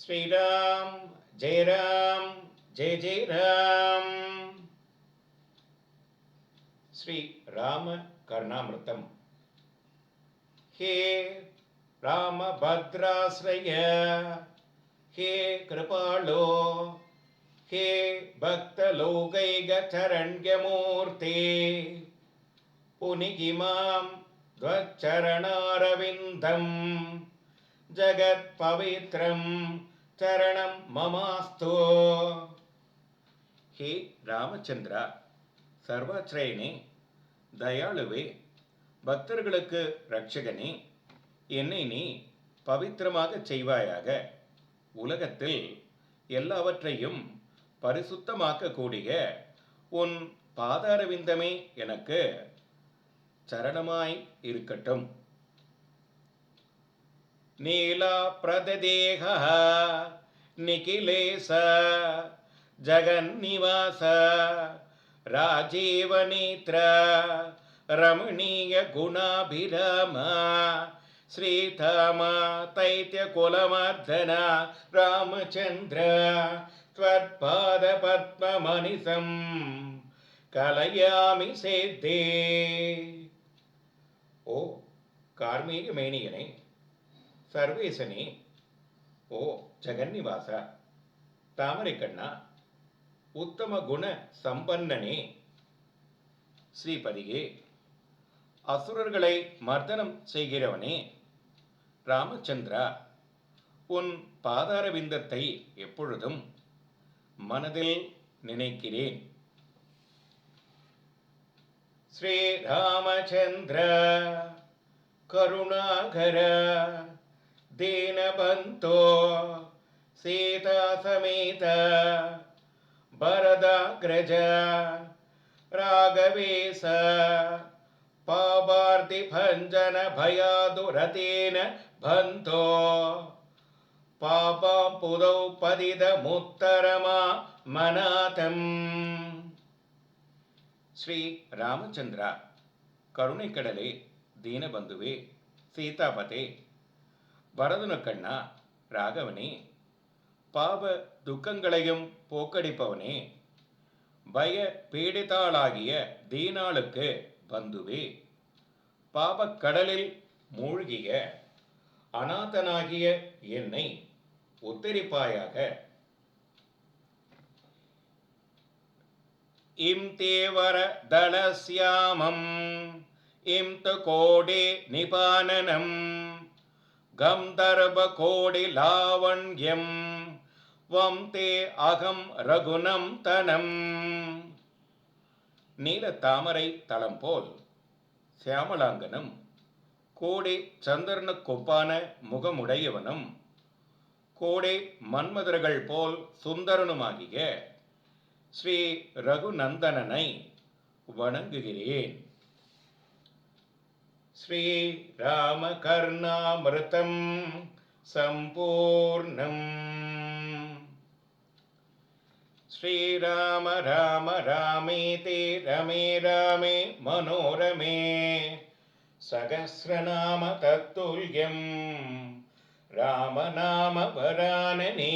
श्रीराम जय राम जय जय राम। श्री राम कर्णामृतम। हे राम भद्राश्रय, हे कृपालो, हे भक्तलोकैक चरण्यमूर्ते, पुनिगिमां त्वच्चरणारविन्दं जगत्पवित्रं चरणं ममास्तु। हे ராமச்சந்திரா, சர்வாச்ரயனே, தயாளுவே, பக்தர்களுக்கு ரட்சகனே, என்னை நீ பவித்திரமாகச் செய்வாயாக. உலகத்தில் எல்லாவற்றையும் பரிசுத்தமாக்கக்கூடிய உன் பாதாரவிந்தமே எனக்கு சரணமாய் இருக்கட்டும். நீலா பிரததேக நிகிலேச ஜகன்னிவாச ராஜீவநேத்ர ரமணீய குணாபிராம ஸ்ரீதாம தைத்ய குலமர்தன ராமச்சந்திர त्वत्पाद पद्ममनिसं கலயாமி சேத்தே. ஓ கார்மீக மேனியனே, சர்வேசனே, ஓ ஜெகன்னிவாசா, தாமரை கண்ணா, உத்தம குண சம்பன்னனே, ஸ்ரீபதியே, அசுரர்களை மர்தனம் செய்கிறவனே, ராமச்சந்திரா, உன் பாதாரவிந்தத்தை எப்பொழுதும் மனதில் நினைக்கிறேன். ஸ்ரீராமச்சந்திர கருணாகர தீனபந்தோ சீதா சமேத பரதாக்ரஜ ராகவேச பாபார்த்தி பஞ்சன பயாதுரதேன பந்தோ பாபாம் புதௌ பதித முத்தரமா மனாதம். ஸ்ரீ ராமச்சந்திரா, கருணைக்கடலே, தீனபந்துவே, சீதாபதே, வரதுனக்கண்ணா, ராகவனே, பாப துக்கங்களையும் போக்கடிப்பவனே, பய பீடிதாளாகிய தீனாளுக்கு பந்துவே, பாபக்கடலில் மூழ்கிய அநாதனாகிய என்னை உத்தரிப்பாயாக. இம் தேவர தளஸ்யாமம் இம் து கோடி நிபானனம் கந்தர்ப கோடி லாவண்யம் வம் தே அகம் ரகுணம் தனம். நீல தாமரை தளம் போல் சியாமலாங்கனும் கோடை சந்திரனுக்கொப்பான முகமுடையவனும் கோடை மன்மதர்கள் போல் சுந்தரனுமாகிய ஸ்ரீ ரகுநந்தனனை வணங்குகிறேன். ஸ்ரீ ராம கர்ணாமிருதம் சம்பூர்ணம். ஸ்ரீராம ராம ராமேதி ரமே ராமே மனோரமே சகஸ்ரநாம தத்துல்யம் ராமநாம வரானனே.